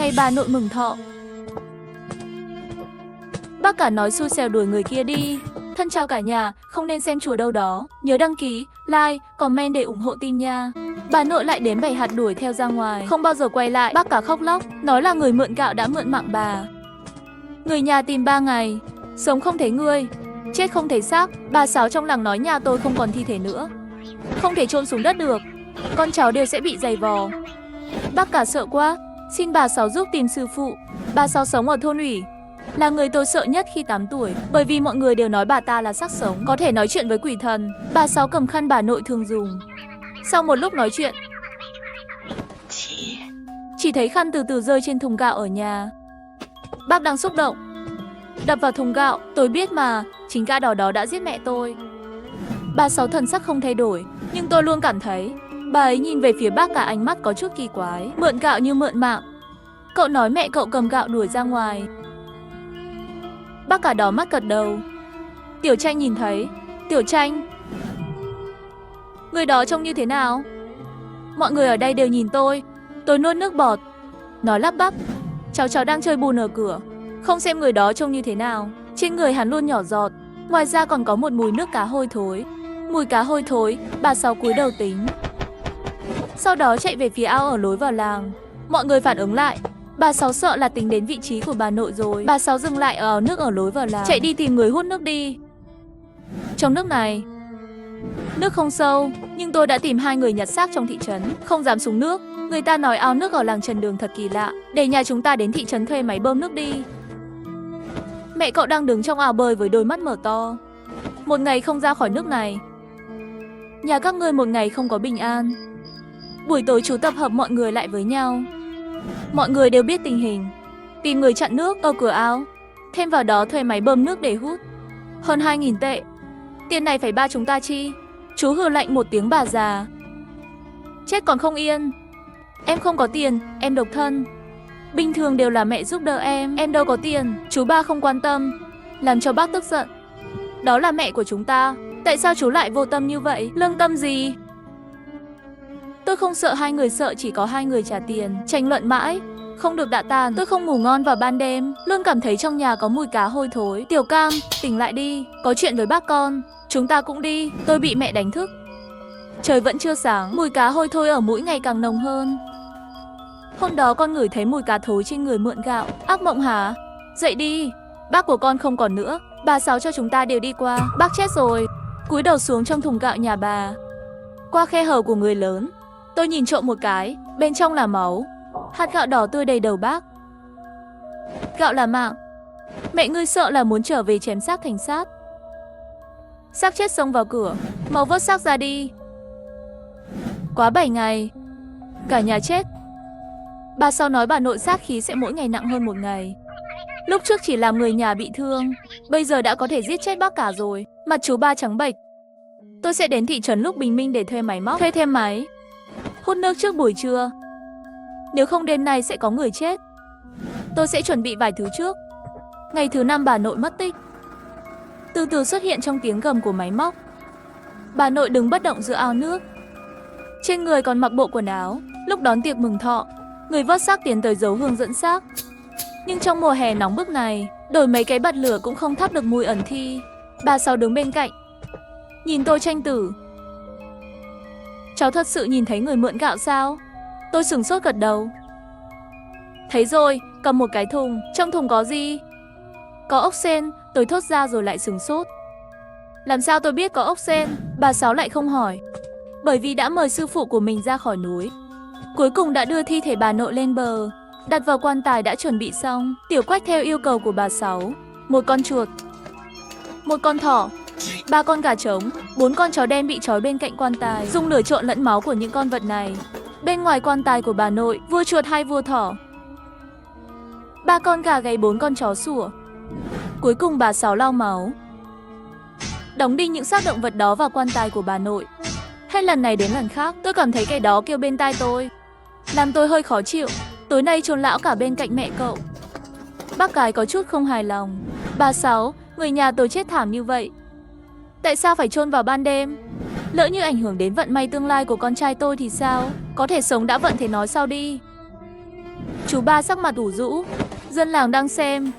Ngày bà nội mừng thọ, bác cả nói xui xẻo đuổi người kia đi. Thân chào cả nhà, không nên xem chùa đâu đó. Nhớ đăng ký, like, comment để ủng hộ team nha. Bà nội lại đến 7 hạt đuổi theo ra ngoài, không bao giờ quay lại. Bác cả khóc lóc, nói là người mượn gạo đã mượn mạng bà. Người nhà tìm 3 ngày, sống không thấy người, chết không thấy xác. Bà Sáu trong làng nói nhà tôi không còn thi thể nữa, không thể chôn xuống đất được, con cháu đều sẽ bị giày vò. Bác cả sợ quá, xin bà Sáu giúp tìm sư phụ. Bà Sáu sống ở thôn ủy, là người tôi sợ nhất khi 8 tuổi, bởi vì mọi người đều nói bà ta là xác sống, có thể nói chuyện với quỷ thần. Bà Sáu cầm khăn bà nội thường dùng. Sau một lúc nói chuyện, chỉ thấy khăn từ từ rơi trên thùng gạo ở nhà. Bác đang xúc động, đập vào thùng gạo. Tôi biết mà, chính gã đỏ đó đã giết mẹ tôi. Bà Sáu thần sắc không thay đổi, nhưng tôi luôn cảm thấy bà ấy nhìn về phía bác cả ánh mắt có chút kỳ quái. Mượn gạo như mượn mạng. Cậu nói mẹ cậu cầm gạo đuổi ra ngoài. Bác cả đỏ mắt gật đầu. Tiểu Tranh nhìn thấy. Tiểu Tranh, người đó trông như thế nào? Mọi người ở đây đều nhìn tôi nuốt nước bọt, nói lắp bắp. Cháu đang chơi bùn ở cửa, không xem người đó trông như thế nào. Trên người hắn luôn nhỏ giọt, ngoài ra còn có một mùi nước cá hôi thối. Mùi cá hôi thối. Bà Sáu cúi đầu tính, sau đó chạy về phía ao ở lối vào làng. Mọi người phản ứng lại. Bà Sáu sợ là tính đến vị trí của bà nội rồi. Bà Sáu dừng lại ở ao nước ở lối vào làng, chạy đi tìm người hút nước đi. Trong nước này, nước không sâu, nhưng tôi đã tìm 2 người nhặt xác trong thị trấn, không dám xuống nước. Người ta nói ao nước ở làng Trần Đường thật kỳ lạ, để nhà chúng ta đến thị trấn thuê máy bơm nước đi. Mẹ cậu đang đứng trong ao bơi với đôi mắt mở to. Một ngày không ra khỏi nước này, nhà các ngươi một ngày không có bình an. Buổi tối chú tập hợp mọi người lại với nhau. Mọi người đều biết tình hình, tìm người chặn nước ở cửa ao, thêm vào đó thuê máy bơm nước để hút. Hơn 2.000 tệ. Tiền này phải ba chúng ta chi. Chú hừ lạnh một tiếng. Bà già chết còn không yên. Em không có tiền, em độc thân. Bình thường đều là mẹ giúp đỡ em đâu có tiền. Chú ba không quan tâm, làm cho bác tức giận. Đó là mẹ của chúng ta, tại sao chú lại vô tâm như vậy? Lương tâm gì? Tôi không sợ 2 người, sợ chỉ có 2 người trả tiền. Tranh luận mãi, không được đạ tàn. Tôi không ngủ ngon vào ban đêm, luôn cảm thấy trong nhà có mùi cá hôi thối. Tiểu Cam, tỉnh lại đi, có chuyện với bác con. Chúng ta cũng đi. Tôi bị mẹ đánh thức. Trời vẫn chưa sáng, mùi cá hôi thối ở mũi ngày càng nồng hơn. Hôm đó con ngửi thấy mùi cá thối trên người mượn gạo. Ác mộng hả? Dậy đi, bác của con không còn nữa. Bà Sáu cho chúng ta đều đi qua. Bác chết rồi. Cúi đầu xuống trong thùng gạo nhà bà. Qua khe hở của người lớn, tôi nhìn trộm một cái, bên trong là máu. Hạt gạo đỏ tươi đầy đầu bác. Gạo là mạng. Mẹ ngươi sợ là muốn trở về chém xác thành xác. Xác chết xông vào cửa, mau vớt xác ra đi. Quá 7 ngày, cả nhà chết. Bà Sáu nói bà nội sát khí sẽ mỗi ngày nặng hơn một ngày. Lúc trước chỉ làm người nhà bị thương, bây giờ đã có thể giết chết bác cả rồi. Mặt chú ba trắng bệch. Tôi sẽ đến thị trấn lúc bình minh để thuê máy móc, thuê thêm máy hút nước trước buổi trưa. Nếu không đêm nay sẽ có người chết. Tôi sẽ chuẩn bị vài thứ trước. Ngày thứ 5 bà nội mất tích. Từ từ xuất hiện trong tiếng gầm của máy móc. Bà nội đứng bất động giữa ao nước, trên người còn mặc bộ quần áo lúc đón tiệc mừng thọ. Người vớt xác tiến tới giấu hương dẫn xác. Nhưng trong mùa hè nóng bức này, đổi mấy cái bật lửa cũng không thắp được mùi ẩn thi. Bà Sáu đứng bên cạnh, nhìn tôi tranh tử. Cháu thật sự nhìn thấy người mượn gạo sao? Tôi sửng sốt gật đầu. Thấy rồi, cầm một cái thùng. Trong thùng có gì? Có ốc sên. Tôi thốt ra rồi lại sửng sốt. Làm sao tôi biết có ốc sên? Bà Sáu lại không hỏi. Bởi vì đã mời sư phụ của mình ra khỏi núi. Cuối cùng đã đưa thi thể bà nội lên bờ, đặt vào quan tài đã chuẩn bị xong. Tiểu Quách theo yêu cầu của bà Sáu. Một con chuột, một con thỏ, 3 con gà trống, 4 con chó đen bị trói bên cạnh quan tài, dùng lửa trộn lẫn máu của những con vật này. Bên ngoài quan tài của bà nội, vua chuột 2 vua thỏ, 3 con gà gáy, 4 con chó sủa. Cuối cùng bà Sáu lau máu, đóng đi những xác động vật đó vào quan tài của bà nội. Hết lần này đến lần khác, tôi cảm thấy cái đó kêu bên tai tôi, làm tôi hơi khó chịu. Tối nay chôn lão cả bên cạnh mẹ cậu. Bác gái có chút không hài lòng. Bà Sáu, người nhà tôi chết thảm như vậy, tại sao phải chôn vào ban đêm? Lỡ như ảnh hưởng đến vận may tương lai của con trai tôi thì sao? Có thể sống đã vận thế nói sau đi. Chú ba sắc mặt ủ rũ. Dân làng đang xem.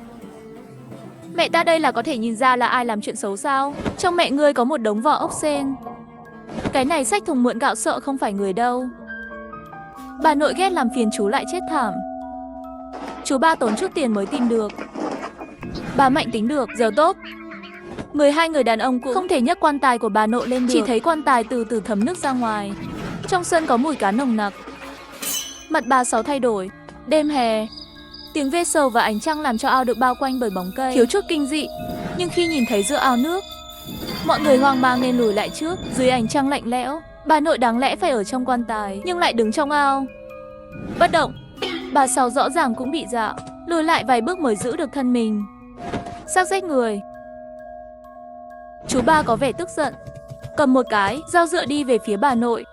Mẹ ta đây là có thể nhìn ra là ai làm chuyện xấu sao? Trong mẹ ngươi có một đống vỏ ốc sên. Cái này xách thùng mượn gạo sợ không phải người đâu. Bà nội ghét làm phiền chú lại chết thảm. Chú ba tốn chút tiền mới tìm được. Bà Mạnh tính được, giờ tốt. 12 người đàn ông cũng không thể nhấc quan tài của bà nội lên được. Chỉ thấy quan tài từ từ thấm nước ra ngoài. Trong sân có mùi cá nồng nặc. Mặt bà Sáu thay đổi. Đêm hè, tiếng ve sầu và ánh trăng làm cho ao được bao quanh bởi bóng cây, thiếu chút kinh dị. Nhưng khi nhìn thấy giữa ao nước, mọi người hoang mang nên lùi lại trước. Dưới ánh trăng lạnh lẽo, bà nội đáng lẽ phải ở trong quan tài nhưng lại đứng trong ao bất động. Bà Sáu rõ ràng cũng bị dọa, lùi lại vài bước mới giữ được thân mình. Xác rách người. Chú ba có vẻ tức giận, cầm một cái dao dựa đi về phía bà nội.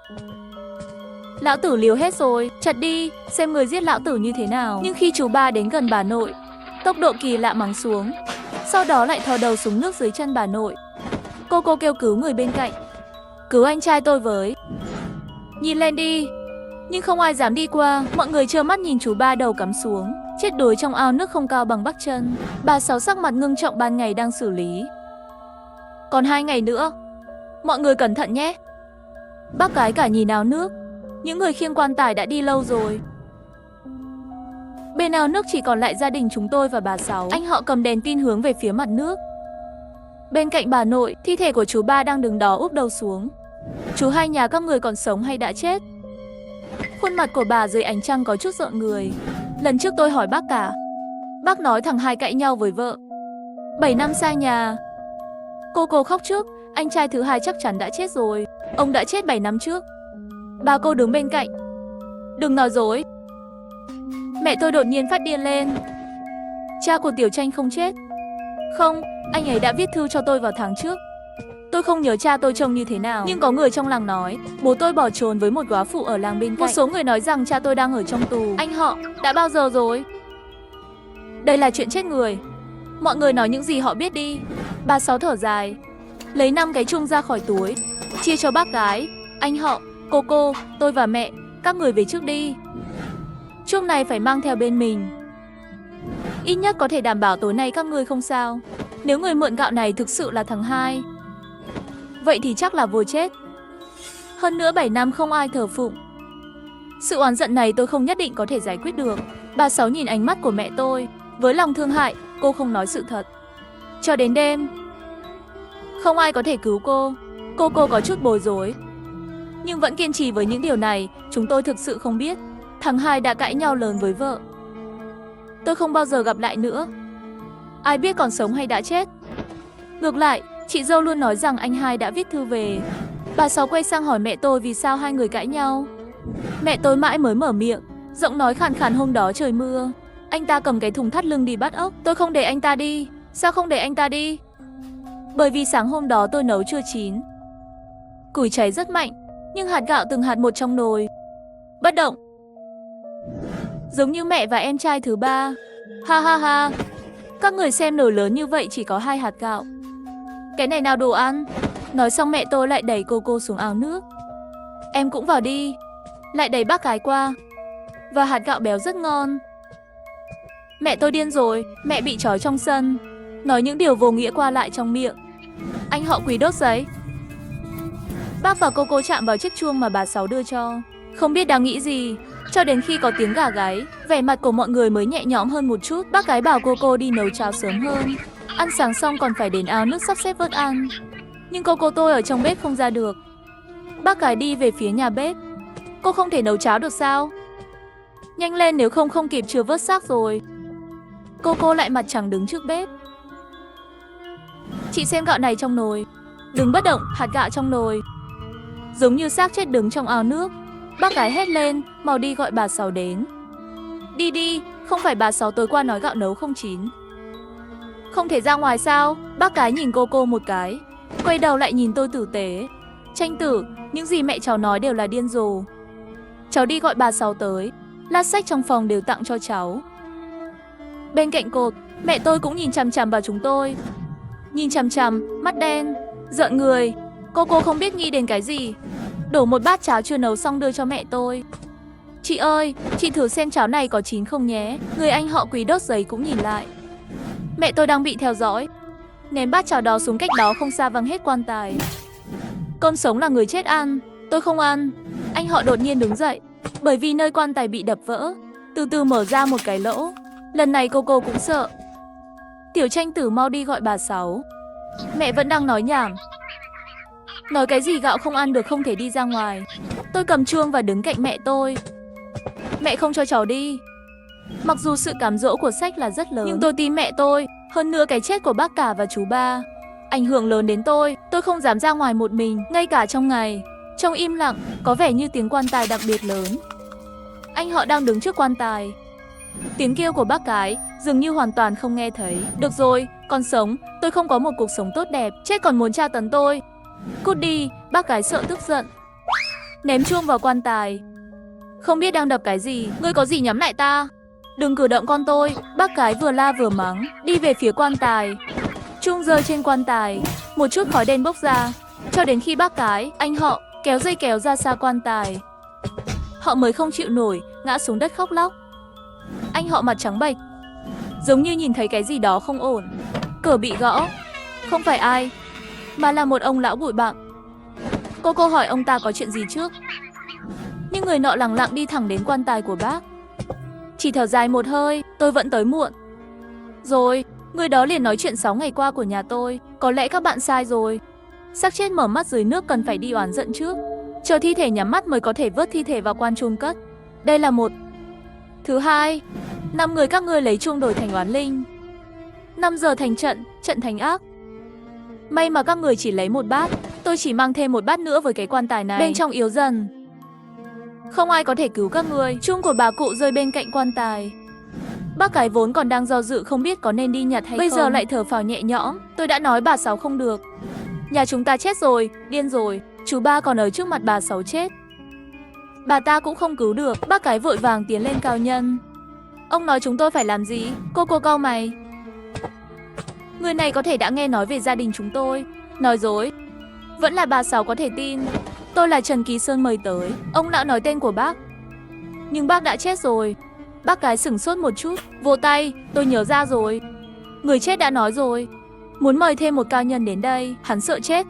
Lão tử liều hết rồi, chặt đi, xem người giết lão tử như thế nào. Nhưng khi chú ba đến gần bà nội, tốc độ kỳ lạ mắng xuống. Sau đó lại thò đầu xuống nước dưới chân bà nội. Cô kêu cứu người bên cạnh. Cứu anh trai tôi với. Nhìn lên đi. Nhưng không ai dám đi qua. Mọi người trơ mắt nhìn chú ba đầu cắm xuống, chết đuối trong ao nước không cao bằng bắp chân. Bà Sáu sắc mặt ngưng trọng ban ngày đang xử lý. Còn 2 ngày nữa, mọi người cẩn thận nhé. Bác gái cả nhìn ao nước. Những người khiêng quan tài đã đi lâu rồi. Bên ao nước chỉ còn lại gia đình chúng tôi và bà Sáu. Anh họ cầm đèn pin hướng về phía mặt nước. Bên cạnh bà nội, thi thể của chú ba đang đứng đó úp đầu xuống. Chú hai nhà các người còn sống hay đã chết? Khuôn mặt của bà dưới ánh trăng có chút rợn người. Lần trước tôi hỏi bác cả, bác nói thằng hai cãi nhau với vợ, 7 năm xa nhà. Cô khóc trước. Anh trai thứ hai chắc chắn đã chết rồi. Ông đã chết 7 năm trước. Bà cô đứng bên cạnh. Đừng nói dối. Mẹ tôi đột nhiên phát điên lên. Cha của Tiểu Tranh không chết. Không, anh ấy đã viết thư cho tôi vào tháng trước. Tôi không nhớ cha tôi trông như thế nào, nhưng có người trong làng nói bố tôi bỏ trốn với một góa phụ ở làng bên cạnh. Một số người nói rằng cha tôi đang ở trong tù. Anh họ, đã bao giờ rồi? Đây là chuyện chết người. Mọi người nói những gì họ biết đi. Bà Sáu thở dài, lấy 5 cái chung ra khỏi túi, chia cho bác gái, anh họ, cô, tôi và mẹ. Các người về trước đi. Chung này phải mang theo bên mình. Ít nhất có thể đảm bảo tối nay các ngươi không sao. Nếu người mượn gạo này thực sự là thằng hai, vậy thì chắc là vừa chết. Hơn nữa 7 năm không ai thờ phụng. Sự oán giận này tôi không nhất định có thể giải quyết được. Bà Sáu nhìn ánh mắt của mẹ tôi với lòng thương hại. Cô không nói sự thật. Cho đến đêm, không ai có thể cứu cô. Cô có chút bối rối, nhưng vẫn kiên trì với những điều này. Chúng tôi thực sự không biết thằng hai đã cãi nhau lớn với vợ. Tôi không bao giờ gặp lại nữa. Ai biết còn sống hay đã chết. Ngược lại, chị dâu luôn nói rằng anh hai đã viết thư về. Bà Sáu quay sang hỏi mẹ tôi vì sao hai người cãi nhau. Mẹ tôi mãi mới mở miệng, giọng nói khàn khàn. Hôm đó trời mưa, anh ta cầm cái thùng thắt lưng đi bắt ốc. Tôi không để anh ta đi. Sao không để anh ta đi? Bởi vì sáng hôm đó tôi nấu chưa chín. Củi cháy rất mạnh, nhưng hạt gạo từng hạt một trong nồi bất động, giống như mẹ và em trai thứ ba. Ha ha ha. Các người xem, nồi lớn như vậy chỉ có 2 hạt gạo. Cái này nào đồ ăn. Nói xong mẹ tôi lại đẩy cô xuống ao nước. Em cũng vào đi. Lại đẩy bác gái qua. Và hạt gạo béo rất ngon. Mẹ tôi điên rồi. Mẹ bị trói trong sân, nói những điều vô nghĩa qua lại trong miệng. Anh họ Quý đốt giấy. Bác và cô chạm vào chiếc chuông mà bà Sáu đưa cho, không biết đang nghĩ gì. Cho đến khi có tiếng gà gáy, vẻ mặt của mọi người mới nhẹ nhõm hơn một chút. Bác gái bảo cô đi nấu cháo sớm hơn. Ăn sáng xong còn phải đến ao nước sắp xếp vớt ăn. Nhưng cô tôi ở trong bếp không ra được. Bác gái đi về phía nhà bếp. Cô không thể nấu cháo được sao? Nhanh lên, nếu không kịp chừa vớt xác rồi. Cô lại mặt trắng đứng trước bếp. Chị xem gạo này trong nồi. Đừng bất động, hạt gạo trong nồi giống như xác chết đứng trong ao nước. Bác gái hét lên, mau đi gọi bà Sáu đến. Đi, không phải bà Sáu tối qua nói gạo nấu không chín. Không thể ra ngoài sao? Bác gái nhìn cô một cái, quay đầu lại nhìn tôi tử tế. Tranh tử, những gì mẹ cháu nói đều là điên rồ. Cháu đi gọi bà Sáu tới. Lát sách trong phòng đều tặng cho cháu. Bên cạnh cột, mẹ tôi cũng nhìn chằm chằm vào chúng tôi. Nhìn chằm chằm, mắt đen, rợn người. Cô không biết nghĩ đến cái gì. Đổ một bát cháo chưa nấu xong đưa cho mẹ tôi. Chị ơi, chị thử xem cháo này có chín không nhé. Người anh họ Quý đốt giấy cũng nhìn lại. Mẹ tôi đang bị theo dõi. Ném bát cháo đó xuống cách đó không xa văng hết quan tài. Con sống là người chết ăn, tôi không ăn. Anh họ đột nhiên đứng dậy, bởi vì nơi quan tài bị đập vỡ, từ từ mở ra một cái lỗ. Lần này cô cũng sợ. Tiểu Tranh Tử mau đi gọi bà Sáu. Mẹ vẫn đang nói nhảm. Nói cái gì gạo không ăn được không thể đi ra ngoài. Tôi cầm chuông và đứng cạnh mẹ tôi. Mẹ không cho cháu đi. Mặc dù sự cám dỗ của sách là rất lớn, nhưng tôi tin mẹ tôi. Hơn nữa cái chết của bác cả và chú ba ảnh hưởng lớn đến tôi không dám ra ngoài một mình, ngay cả trong ngày. Trong im lặng, có vẻ như tiếng quan tài đặc biệt lớn. Anh họ đang đứng trước quan tài. Tiếng kêu của bác cái dường như hoàn toàn không nghe thấy. Được rồi, còn sống, tôi không có một cuộc sống tốt đẹp, chết còn muốn tra tấn tôi. Cút đi, bác cái sợ tức giận. Ném chuông vào quan tài. Không biết đang đập cái gì, ngươi có gì nhắm lại ta? Đừng cử động con tôi, bác cái vừa la vừa mắng, đi về phía quan tài. Chuông rơi trên quan tài, một chút khói đen bốc ra, cho đến khi bác cái, anh họ, kéo dây kéo ra xa quan tài. Họ mới không chịu nổi, ngã xuống đất khóc lóc. Anh họ mặt trắng bệch, giống như nhìn thấy cái gì đó không ổn. Cửa bị gõ, không phải ai, mà là một ông lão bụi bặm. Cô hỏi ông ta có chuyện gì trước, nhưng người nọ lẳng lặng đi thẳng đến quan tài của bác. Chỉ thở dài một hơi, tôi vẫn tới muộn. Rồi, người đó liền nói chuyện 6 ngày qua của nhà tôi. Có lẽ các bạn sai rồi. Xác chết mở mắt dưới nước cần phải đi oán giận trước, chờ thi thể nhắm mắt mới có thể vớt thi thể vào quan chôn cất. Đây là một. Thứ hai, 5 người các ngươi lấy chuông đổi thành oán linh. 5 giờ thành trận, trận thành ác. May mà các người chỉ lấy một bát, tôi chỉ mang thêm một bát nữa với cái quan tài này. Bên trong yếu dần, không ai có thể cứu các người. Chuông của bà cụ rơi bên cạnh quan tài. Bác cái vốn còn đang do dự không biết có nên đi nhặt hay không, bây giờ lại thở phào nhẹ nhõm. Tôi đã nói bà Sáu không được. Nhà chúng ta chết rồi, điên rồi. Chú ba còn ở trước mặt bà Sáu chết, bà ta cũng không cứu được. Bác cái vội vàng tiến lên cao nhân. Ông nói chúng tôi phải làm gì? Cô cau mày. Người này có thể đã nghe nói về gia đình chúng tôi. Nói dối. Vẫn là bà Sáu có thể tin. Tôi là Trần Kỳ Sơn mời tới. Ông lão nói tên của bác, nhưng bác đã chết rồi. Bác cái sửng sốt một chút, vỗ tay. Tôi nhớ ra rồi. Người chết đã nói rồi, muốn mời thêm một cao nhân đến đây. Hắn sợ chết.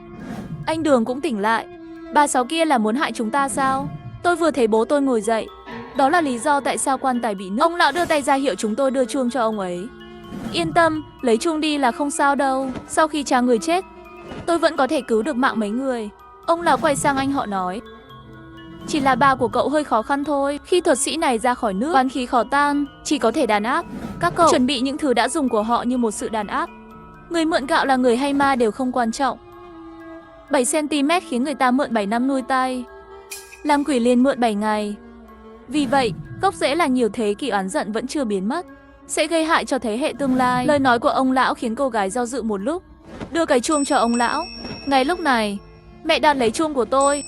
Anh Đường cũng tỉnh lại. Bà Sáu kia là muốn hại chúng ta sao? Tôi vừa thấy bố tôi ngồi dậy. Đó là lý do tại sao quan tài bị nứt. Ông lão đưa tay ra hiệu chúng tôi đưa chuông cho ông ấy. Yên tâm, lấy chuông đi là không sao đâu. Sau khi cha người chết, tôi vẫn có thể cứu được mạng mấy người. Ông lão quay sang anh họ nói. Chỉ là bà của cậu hơi khó khăn thôi. Khi thuật sĩ này ra khỏi nước, oán khí khó tan, chỉ có thể đàn áp. Các cậu chuẩn bị những thứ đã dùng của họ như một sự đàn áp. Người mượn gạo là người hay ma đều không quan trọng. 7cm khiến người ta mượn 7 năm nuôi tay. Làm quỷ liền mượn 7 ngày. Vì vậy, gốc rễ là nhiều thế kỷ oán giận vẫn chưa biến mất, sẽ gây hại cho thế hệ tương lai. Lời nói của ông lão khiến cô gái do dự một lúc, đưa cái chuông cho ông lão. Ngay lúc này, mẹ Đạt lấy chuông của tôi,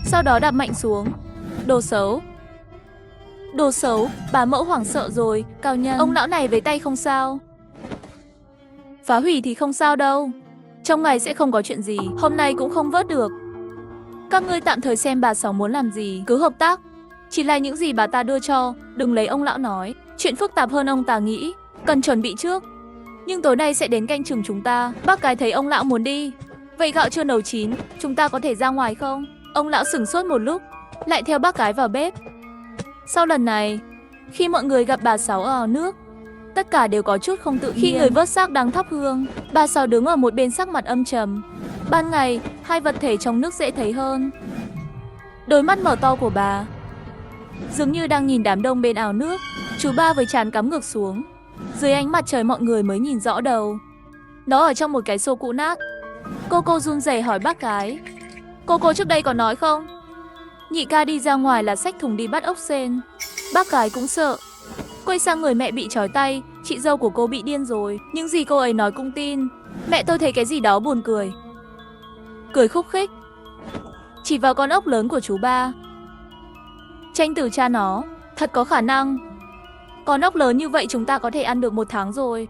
sau đó đạp mạnh xuống. Đồ xấu. Đồ xấu, bà mẫu hoảng sợ rồi. Cao nhân, ông lão này với tay không sao. Phá hủy thì không sao đâu. Trong ngày sẽ không có chuyện gì, hôm nay cũng không vớt được. Các ngươi tạm thời xem bà Sáu muốn làm gì, cứ hợp tác. Chỉ là những gì bà ta đưa cho, đừng lấy. Ông lão nói. Chuyện phức tạp hơn ông ta nghĩ, cần chuẩn bị trước. Nhưng tối nay sẽ đến canh chừng chúng ta. Bác cái thấy ông lão muốn đi. Vậy gạo chưa nấu chín, chúng ta có thể ra ngoài không? Ông lão sửng sốt một lúc, lại theo bác cái vào bếp. Sau lần này, khi mọi người gặp bà Sáu ở ao nước, tất cả đều có chút không tự nhiên. Khi người vớt xác đang thắp hương, bà Sáu đứng ở một bên sắc mặt âm trầm. Ban ngày, hai vật thể trong nước dễ thấy hơn. Đôi mắt mở to của bà dường như đang nhìn đám đông bên ao nước. Chú ba với trán cắm ngược xuống. Dưới ánh mặt trời mọi người mới nhìn rõ đầu. Nó ở trong một cái xô cũ nát. Cô run rẩy hỏi bác cái. Cô trước đây có nói không? Nhị ca đi ra ngoài là xách thùng đi bắt ốc sên. Bác cái cũng sợ. Quay sang người mẹ bị trói tay. Chị dâu của cô bị điên rồi. Những gì cô ấy nói cũng tin. Mẹ tôi thấy cái gì đó buồn cười. Cười khúc khích, chỉ vào con ốc lớn của chú ba. Tranh Tử cha nó, thật có khả năng. Con ốc lớn như vậy chúng ta có thể ăn được 1 tháng rồi.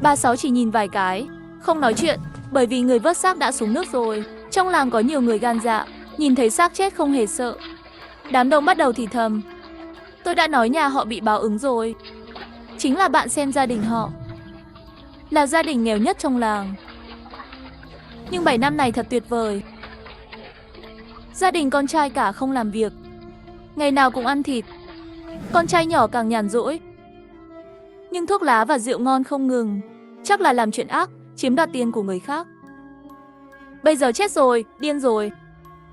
Bà Sáu chỉ nhìn vài cái, không nói chuyện, bởi vì người vớt xác đã xuống nước rồi. Trong làng có nhiều người gan dạ, nhìn thấy xác chết không hề sợ. Đám đông bắt đầu thì thầm. Tôi đã nói nhà họ bị báo ứng rồi. Chính là bạn xem gia đình họ. Là gia đình nghèo nhất trong làng. Nhưng 7 năm này thật tuyệt vời. Gia đình con trai cả không làm việc. Ngày nào cũng ăn thịt. Con trai nhỏ càng nhàn rỗi. Nhưng thuốc lá và rượu ngon không ngừng. Chắc là làm chuyện ác, chiếm đoạt tiền của người khác. Bây giờ chết rồi, điên rồi.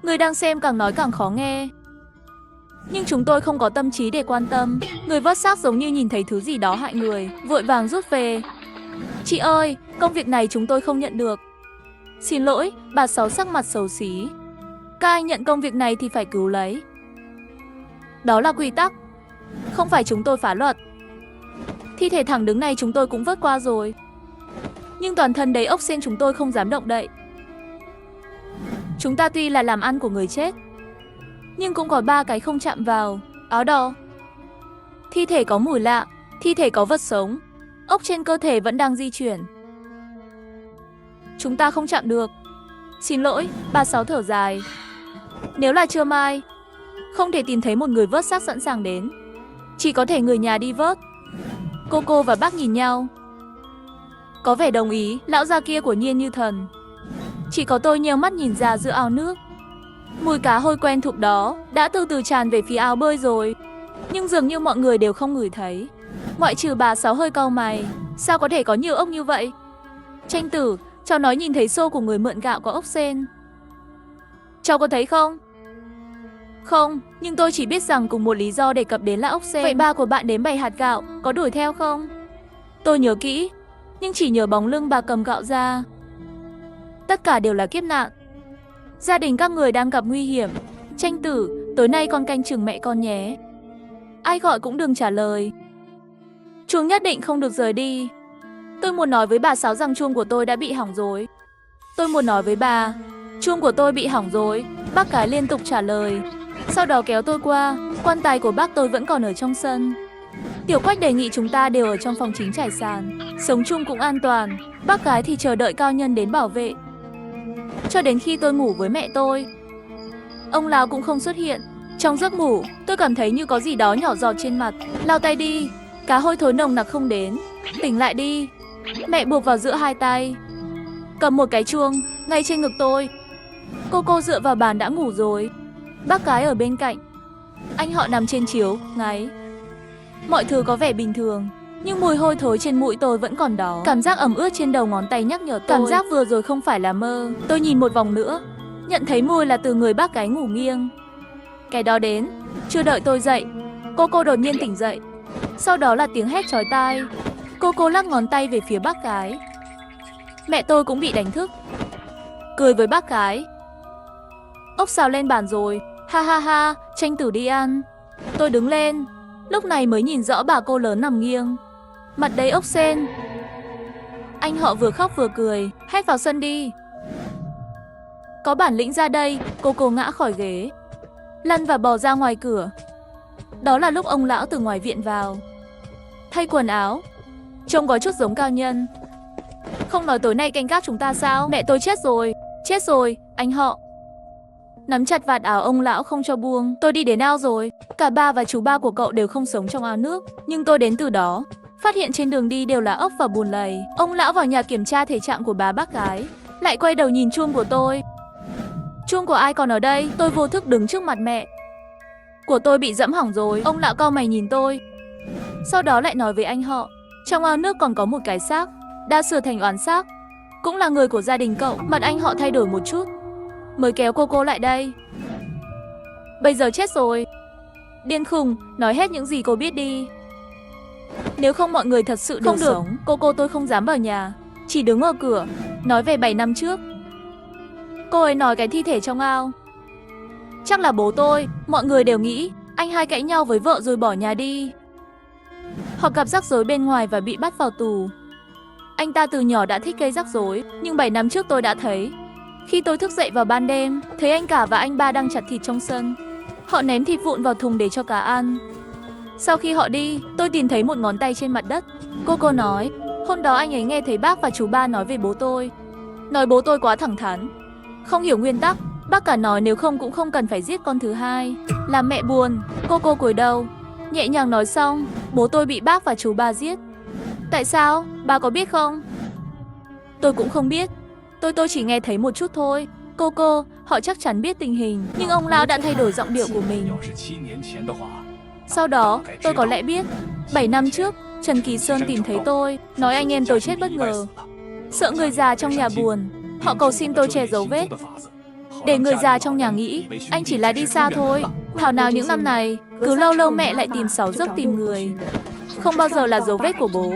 Người đang xem càng nói càng khó nghe. Nhưng chúng tôi không có tâm trí để quan tâm. Người vớt xác giống như nhìn thấy thứ gì đó hại người, vội vàng rút về. Chị ơi, công việc này chúng tôi không nhận được. Xin lỗi, bà Sáu sắc mặt xấu xí. Các anh nhận công việc này thì phải cứu lấy. Đó là quy tắc. Không phải chúng tôi phá luật. Thi thể thẳng đứng này chúng tôi cũng vớt qua rồi. Nhưng toàn thân đầy ốc sên chúng tôi không dám động đậy. Chúng ta tuy là làm ăn của người chết, nhưng cũng có 3 cái không chạm vào. Áo đỏ. Thi thể có mùi lạ. Thi thể có vật sống. Ốc trên cơ thể vẫn đang di chuyển. Chúng ta không chạm được. Xin lỗi, bà Sáu thở dài. Nếu là trưa mai, không thể tìm thấy một người vớt xác sẵn sàng đến. Chỉ có thể người nhà đi vớt. Cô và bác nhìn nhau. Có vẻ đồng ý, lão già kia của Nhiên như thần. Chỉ có tôi nheo mắt nhìn ra giữa ao nước. Mùi cá hôi quen thuộc đó đã từ từ tràn về phía ao bơi rồi. Nhưng dường như mọi người đều không ngửi thấy. Ngoại trừ bà Sáu hơi cau mày. Sao có thể có nhiều ốc như vậy? Tranh tử, cháu nói nhìn thấy xô của người mượn gạo có ốc sên. Cháu có thấy không? Không, nhưng tôi chỉ biết rằng cùng một lý do đề cập đến là ốc sên. Vậy ba của bạn đến bày hạt gạo, có đuổi theo không? Tôi nhớ kỹ, nhưng chỉ nhớ bóng lưng bà cầm gạo ra. Tất cả đều là kiếp nạn. Gia đình các người đang gặp nguy hiểm. Tranh tử, tối nay con canh chừng mẹ con nhé. Ai gọi cũng đừng trả lời. Chuông nhất định không được rời đi. Tôi muốn nói với bà Sáu rằng chuông của tôi đã bị hỏng rồi. Tôi muốn nói với bà, chuông của tôi bị hỏng rồi. Bác cái liên tục trả lời. Sau đó kéo tôi qua. Quan tài của bác tôi vẫn còn ở trong sân. Tiểu Quách đề nghị chúng ta đều ở trong phòng chính trải sàn. Sống chung cũng an toàn. Bác cái thì chờ đợi cao nhân đến bảo vệ. Cho đến khi tôi ngủ với mẹ tôi, ông lão cũng không xuất hiện. Trong giấc ngủ, tôi cảm thấy như có gì đó nhỏ giọt trên mặt. Lau tay đi. Cá hôi thối nồng nặc không đến. Tỉnh lại đi. Mẹ buộc vào giữa hai tay. Cầm một cái chuông ngay trên ngực tôi. Cô dựa vào bàn đã ngủ rồi. Bác cái ở bên cạnh. Anh họ nằm trên chiếu, ngáy. Mọi thứ có vẻ bình thường, nhưng mùi hôi thối trên mũi tôi vẫn còn đó. Cảm giác ẩm ướt trên đầu ngón tay nhắc nhở tôi. Cảm giác vừa rồi không phải là mơ. Tôi nhìn một vòng nữa, nhận thấy mùi là từ người bác cái ngủ nghiêng. Cái đó đến, chưa đợi tôi dậy, cô đột nhiên tỉnh dậy. Sau đó là tiếng hét chói tai. Cô lắc ngón tay về phía bác cái. Mẹ tôi cũng bị đánh thức, cười với bác cái. Ốc xào lên bàn rồi. Ha ha ha, tranh tử đi ăn. Tôi đứng lên, lúc này mới nhìn rõ bà cô lớn nằm nghiêng, mặt đầy ốc sên. Anh họ vừa khóc vừa cười. Hét vào sân đi. Có bản lĩnh ra đây. Cô ngã khỏi ghế, lăn và bò ra ngoài cửa. Đó là lúc ông lão từ ngoài viện vào, thay quần áo, trông có chút giống cao nhân. Không nói tối nay canh gác chúng ta sao? Mẹ tôi chết rồi. Chết rồi, anh họ. Nắm chặt vạt áo ông lão không cho buông. Tôi đi đến ao rồi. Cả ba và chú ba của cậu đều không sống trong ao nước. Nhưng tôi đến từ đó, phát hiện trên đường đi đều là ốc và bùn lầy. Ông lão vào nhà kiểm tra thể trạng của bà bác gái, lại quay đầu nhìn chuông của tôi. Chuông của ai còn ở đây? Tôi vô thức đứng trước mặt mẹ. Của tôi bị dẫm hỏng rồi. Ông lão cau mày nhìn tôi, sau đó lại nói với anh họ. Trong ao nước còn có một cái xác, đã sửa thành oán xác, cũng là người của gia đình cậu. Mặt anh họ thay đổi một chút, mới kéo cô lại đây. Bây giờ chết rồi. Điên khùng, nói hết những gì cô biết đi. Nếu không mọi người thật sự không được sống. Cô tôi không dám vào nhà, chỉ đứng ở cửa, nói về 7 năm trước. Cô ấy nói cái thi thể trong ao chắc là bố tôi. Mọi người đều nghĩ anh hai cãi nhau với vợ rồi bỏ nhà đi, hoặc gặp rắc rối bên ngoài và bị bắt vào tù. Anh ta từ nhỏ đã thích gây rắc rối, nhưng 7 năm trước tôi đã thấy. Khi tôi thức dậy vào ban đêm, thấy anh cả và anh ba đang chặt thịt trong sân. Họ ném thịt vụn vào thùng để cho cá ăn. Sau khi họ đi, tôi tìm thấy một ngón tay trên mặt đất. Cô nói, hôm đó anh ấy nghe thấy bác và chú ba nói về bố tôi. Nói bố tôi quá thẳng thắn, không hiểu nguyên tắc, Bác cả nói nếu không cũng không cần phải giết con thứ hai. Làm mẹ buồn, cô cúi đầu, nhẹ nhàng nói xong, bố tôi bị bác và chú ba giết. Tại sao? Bà có biết không? Tôi cũng không biết. Tôi chỉ nghe thấy một chút thôi. Cô, họ chắc chắn biết tình hình, nhưng ông lão đã thay đổi giọng điệu của mình. Sau đó, tôi có lẽ biết. 7 năm trước, Trần Kỳ Sơn tìm thấy tôi, nói anh em tôi chết bất ngờ. Sợ người già trong nhà buồn, họ cầu xin tôi che giấu vết. Để người già trong nhà nghĩ, anh chỉ là đi xa thôi. Thảo nào những năm này, cứ lâu lâu mẹ lại tìm 6 giấc tìm người. Không bao giờ là dấu vết của bố.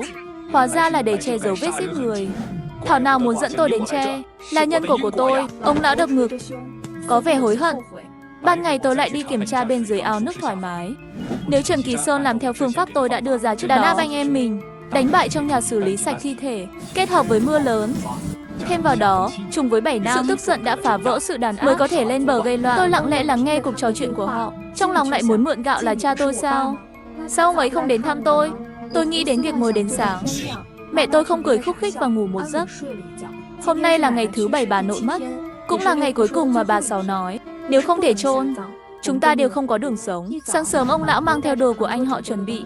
Hóa ra là để che giấu vết giết người. Thảo nào muốn dẫn tôi đến tre, là nhân của tôi. Ông lão đập ngực, có vẻ hối hận. Ban ngày tôi lại đi kiểm tra bên dưới ao nước thoải mái. Nếu Trần Kỳ Sơn làm theo phương pháp tôi đã đưa ra trước đó, đàn áp anh em mình, đánh bại trong nhà xử lý sạch thi thể, kết hợp với mưa lớn. Thêm vào đó, trùng với 7 năm, sự tức giận đã phá vỡ sự đàn áp mới có thể lên bờ gây loạn. Tôi lặng lẽ lắng nghe cuộc trò chuyện của họ, trong lòng lại muốn mượn gạo là cha tôi sao? Sao ông ấy không đến thăm tôi? Tôi nghĩ đến việc ngồi đến sáng. Mẹ tôi không cười khúc khích và ngủ một giấc. Hôm nay là ngày thứ 7 bà nội mất, cũng là ngày cuối cùng mà bà Sáu nói, nếu không thể chôn, chúng ta đều không có đường sống. Sáng sớm ông lão mang theo đồ của anh họ chuẩn bị,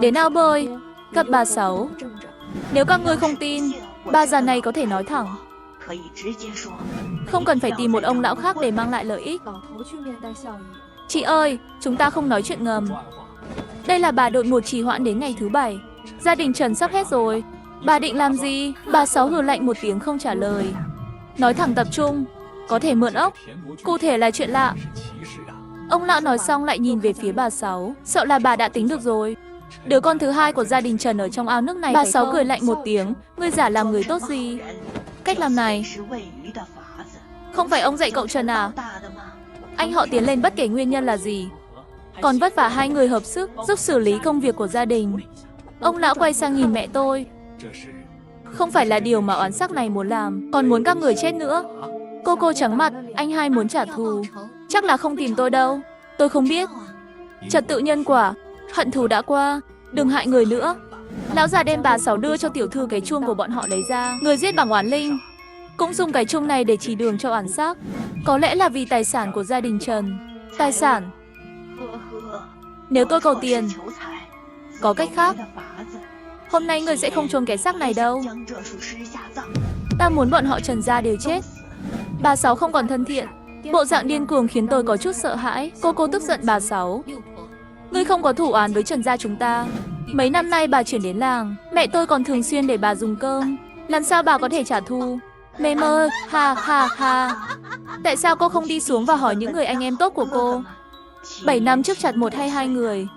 đến ao bơi, gặp bà Sáu. Nếu các ngươi không tin, bà già này có thể nói thẳng. Không cần phải tìm một ông lão khác để mang lại lợi ích. Chị ơi, chúng ta không nói chuyện ngầm. Đây là bà đội 1 trì hoãn đến ngày thứ 7. Gia đình Trần sắp hết rồi. Bà định làm gì? Bà Sáu hừ lạnh một tiếng không trả lời. Nói thẳng tập trung, có thể mượn ốc. Cụ thể là chuyện lạ. Ông lão nói xong lại nhìn về phía bà Sáu, sợ là bà đã tính được rồi. Đứa con thứ hai của gia đình Trần ở trong ao nước này. Bà Sáu cười lạnh một tiếng, ngươi giả làm người tốt gì? Cách làm này không phải ông dạy cậu Trần à? Anh họ tiến lên bất kể nguyên nhân là gì, còn vất vả hai người hợp sức giúp xử lý công việc của gia đình. Ông lão quay sang nhìn mẹ tôi. Không phải là điều mà oán sắc này muốn làm, còn muốn các người chết nữa. Cô trắng mặt, anh hai muốn trả thù. Chắc là không tìm tôi đâu. Tôi không biết. Trật tự nhân quả, hận thù đã qua, đừng hại người nữa. Lão già đem bà Sáu đưa cho tiểu thư cái chuông của bọn họ lấy ra. Người giết bằng oán linh cũng dùng cái chuông này để chỉ đường cho oán xác. Có lẽ là vì tài sản của gia đình Trần. Tài sản. Nếu tôi cầu tiền, có cách khác. Hôm nay người sẽ không chôn cái xác này đâu. Ta muốn bọn họ Trần gia đều chết. Bà Sáu không còn thân thiện, bộ dạng điên cuồng khiến tôi có chút sợ hãi. Cô tức giận bà Sáu. Ngươi không có thủ oán với Trần gia chúng ta. Mấy năm nay bà chuyển đến làng, mẹ tôi còn thường xuyên để bà dùng cơm. Làm sao bà có thể trả thù? Mê mơ, ha. Tại sao cô không đi xuống và hỏi những người anh em tốt của cô? 7 năm trước chặt một hay 2 người?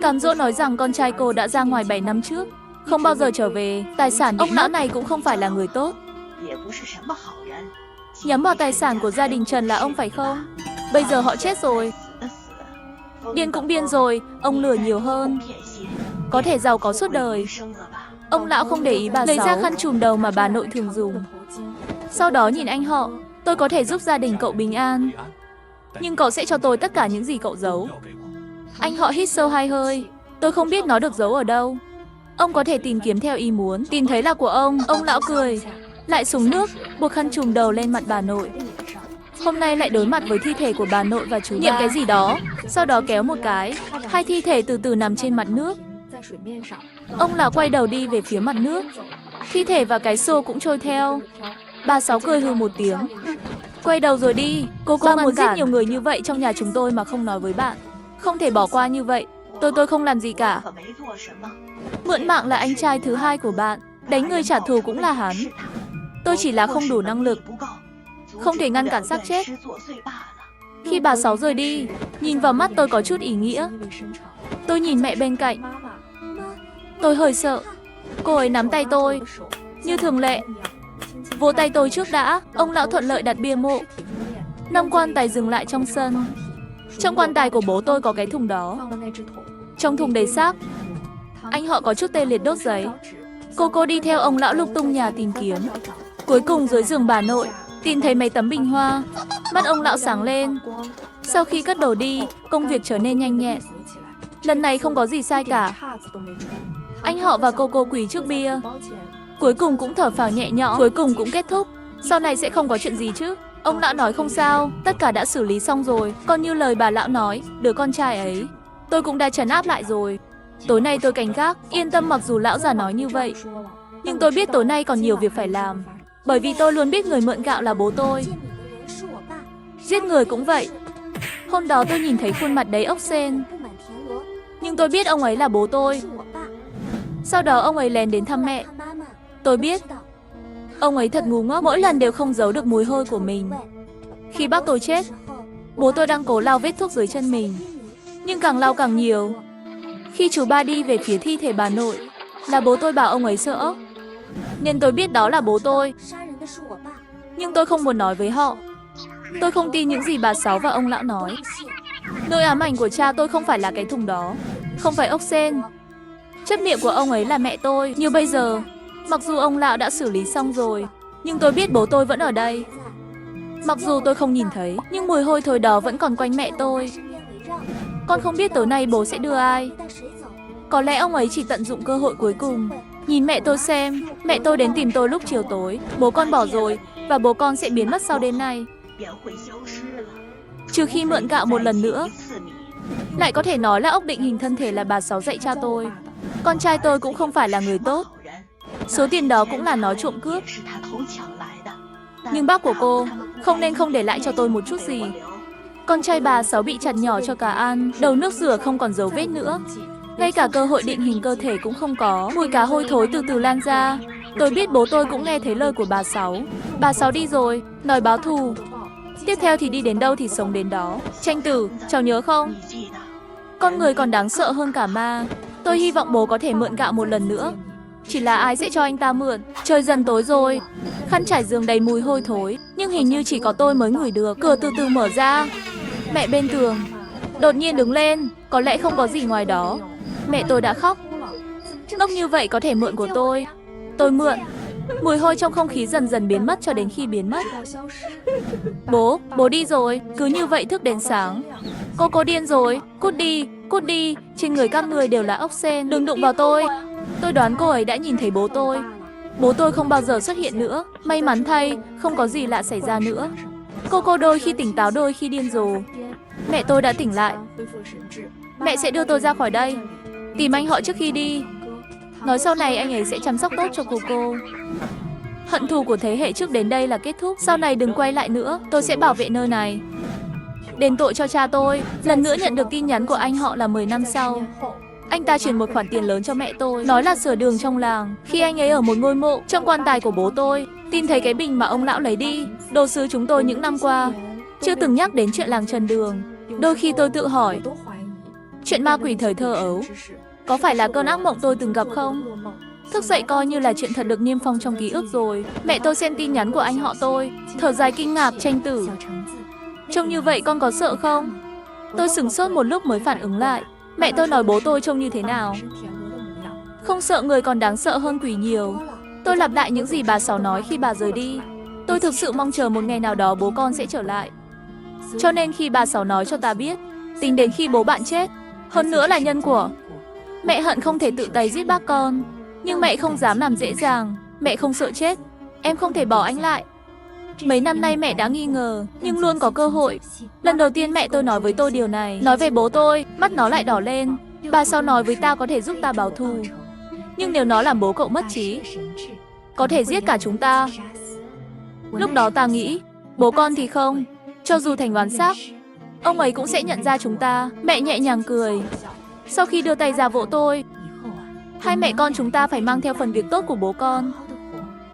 Cám dỗ nói rằng con trai cô đã ra ngoài 7 năm trước, không bao giờ trở về. Tài sản ông lão này cũng không phải là người tốt. Nhắm vào tài sản của gia đình Trần là ông phải không? Bây giờ họ chết rồi. Điên cũng điên rồi, ông lừa nhiều hơn, có thể giàu có suốt đời. Ông lão không để ý bà Sáu, lấy ra khăn trùm đầu mà bà nội thường dùng. Sau đó nhìn anh họ, tôi có thể giúp gia đình cậu bình an, nhưng cậu sẽ cho tôi tất cả những gì cậu giấu. Anh họ hít sâu 2 hơi. Tôi không biết nó được giấu ở đâu. Ông có thể tìm kiếm theo ý muốn, tìm thấy là của ông. Ông lão cười, lại xuống nước, buộc khăn trùm đầu lên mặt bà nội. Hôm nay lại đối mặt với thi thể của bà nội và chú ba. Niệm cái gì đó, sau đó kéo một cái, 2 thi thể từ từ nằm trên mặt nước. Ông lão quay đầu đi về phía mặt nước. Thi thể và cái xô cũng trôi theo. Bà Sáu cười hừ một tiếng. Quay đầu rồi đi. Cô muốn giết nhiều người như vậy trong nhà chúng tôi mà không nói với bạn. Không thể bỏ qua như vậy. Tôi không làm gì cả. Mượn mạng là anh trai thứ hai của bạn, đánh người trả thù cũng là hắn. Tôi chỉ là không đủ năng lực, không thể ngăn cản xác chết. Khi bà Sáu rời đi, nhìn vào mắt tôi có chút ý nghĩa. Tôi nhìn mẹ bên cạnh. Tôi hơi sợ. Cô ấy nắm tay tôi, như thường lệ. Vỗ tay tôi trước đã. Ông lão thuận lợi đặt bia mộ. 5 quan tài dừng lại trong sân. Trong quan tài của bố tôi có cái thùng đó. Trong thùng đầy xác. Anh họ có chút tê liệt đốt giấy. Cô đi theo ông lão lục tung nhà tìm kiếm. Cuối cùng dưới giường bà nội tìm thấy mấy tấm bình hoa. Mắt ông lão sáng lên. Sau khi cất đồ đi, công việc trở nên nhanh nhẹn. Lần này không có gì sai cả. Anh họ và cô quỳ trước bia. Cuối cùng cũng thở phào nhẹ nhõm. Cuối cùng cũng kết thúc. Sau này sẽ không có chuyện gì chứ? Ông lão nói không sao, tất cả đã xử lý xong rồi. Còn như lời bà lão nói, đứa con trai ấy, tôi cũng đã trấn áp lại rồi. Tối nay tôi canh gác, yên tâm mặc dù lão già nói như vậy. Nhưng tôi biết tối nay còn nhiều việc phải làm. Bởi vì tôi luôn biết người mượn gạo là bố tôi. Giết người cũng vậy. Hôm đó tôi nhìn thấy khuôn mặt đầy ốc sên. Nhưng tôi biết ông ấy là bố tôi. Sau đó ông ấy lén đến thăm mẹ. Tôi biết ông ấy thật ngu ngốc, mỗi lần đều không giấu được mùi hôi của mình. Khi bác tôi chết, bố tôi đang cố lau vết thuốc dưới chân mình. Nhưng càng lau càng nhiều. Khi chú ba đi về phía thi thể bà nội, là bố tôi bảo ông ấy sợ. Nên tôi biết đó là bố tôi. Nhưng tôi không muốn nói với họ. Tôi không tin những gì bà Sáu và ông lão nói. Nỗi ám ảnh của cha tôi không phải là cái thùng đó, không phải ốc sên. Chấp niệm của ông ấy là mẹ tôi. Như bây giờ, mặc dù ông lão đã xử lý xong rồi, nhưng tôi biết bố tôi vẫn ở đây. Mặc dù tôi không nhìn thấy, nhưng mùi hôi thối đó vẫn còn quanh mẹ tôi. Con không biết tối nay bố sẽ đưa ai. Có lẽ ông ấy chỉ tận dụng cơ hội cuối cùng. Nhìn mẹ tôi xem, mẹ tôi đến tìm tôi lúc chiều tối. Bố con bỏ rồi, và bố con sẽ biến mất sau đêm nay. Trừ khi mượn gạo một lần nữa. Lại có thể nói là ốc định hình thân thể là bà Sáu dạy cha tôi. Con trai tôi cũng không phải là người tốt. Số tiền đó cũng là nó trộm cướp. Nhưng bác của cô không nên không để lại cho tôi một chút gì. Con trai bà Sáu bị chặt nhỏ cho cá ăn, đầu nước rửa không còn dấu vết nữa. Ngay cả cơ hội định hình cơ thể cũng không có. Mùi cá hôi thối từ từ lan ra. Tôi biết bố tôi cũng nghe thấy lời của bà Sáu. Bà Sáu đi rồi, đòi báo thù. Tiếp theo thì đi đến đâu thì sống đến đó. Tranh Tử, cháu nhớ không? Con người còn đáng sợ hơn cả ma. Tôi hy vọng bố có thể mượn gạo một lần nữa. Chỉ là ai sẽ cho anh ta mượn? Trời dần tối rồi. Khăn trải giường đầy mùi hôi thối. Nhưng hình như chỉ có tôi mới ngửi được. Cửa từ từ mở ra. Mẹ bên tường đột nhiên đứng lên. Có lẽ không có gì ngoài đó. Mẹ tôi đã khóc. Ngốc như vậy có thể mượn của tôi. Tôi mượn. Mùi hôi trong không khí dần dần biến mất cho đến khi biến mất. Bố đi rồi. Cứ như vậy thức đến sáng. Cô điên rồi. Cút đi. Trên người các người đều là ốc sên. Đừng đụng vào tôi. Tôi đoán cô ấy đã nhìn thấy bố tôi. Bố tôi không bao giờ xuất hiện nữa. May mắn thay, không có gì lạ xảy ra nữa. Cô đôi khi tỉnh táo đôi khi điên rồ. Mẹ tôi đã tỉnh lại. Mẹ sẽ đưa tôi ra khỏi đây. Tìm anh họ trước khi đi. Nói sau này anh ấy sẽ chăm sóc tốt cho cô. Hận thù của thế hệ trước đến đây là kết thúc. Sau này đừng quay lại nữa. Tôi sẽ bảo vệ nơi này. Đền tội cho cha tôi. Lần nữa nhận được tin nhắn của anh họ là 10 năm sau. Anh ta chuyển một khoản tiền lớn cho mẹ tôi. Nói là sửa đường trong làng. Khi anh ấy ở một ngôi mộ trong quan tài của bố tôi, tìm thấy cái bình mà ông lão lấy đi. Đồ sứ chúng tôi những năm qua chưa từng nhắc đến chuyện làng Trần Đường. Đôi khi tôi tự hỏi, chuyện ma quỷ thời thơ ấu có phải là cơn ác mộng tôi từng gặp không? Thức dậy coi như là chuyện thật được niêm phong trong ký ức rồi. Mẹ tôi xem tin nhắn của anh họ tôi, thở dài kinh ngạc. Tranh Tử, trông như vậy con có sợ không? Tôi sửng sốt một lúc mới phản ứng lại. Mẹ tôi nói bố tôi trông như thế nào? Không sợ người còn đáng sợ hơn quỷ nhiều. Tôi lặp lại những gì bà Sáu nói khi bà rời đi. Tôi thực sự mong chờ một ngày nào đó bố con sẽ trở lại. Cho nên khi bà Sáu nói cho ta biết, tính đến khi bố bạn chết, hơn nữa là nhân của, mẹ hận không thể tự tay giết bác con. Nhưng mẹ không dám làm dễ dàng. Mẹ không sợ chết. Em không thể bỏ anh lại. Mấy năm nay mẹ đã nghi ngờ, nhưng luôn có cơ hội. Lần đầu tiên mẹ tôi nói với tôi điều này. Nói về bố tôi, mắt nó lại đỏ lên. Bà Sáu nói với ta có thể giúp ta báo thù. Nhưng nếu nó làm bố cậu mất trí, có thể giết cả chúng ta. Lúc đó ta nghĩ, bố con thì không. Cho dù thành oán xác, ông ấy cũng sẽ nhận ra chúng ta. Mẹ nhẹ nhàng cười. Sau khi đưa tay ra vỗ tôi, hai mẹ con chúng ta phải mang theo phần việc tốt của bố con.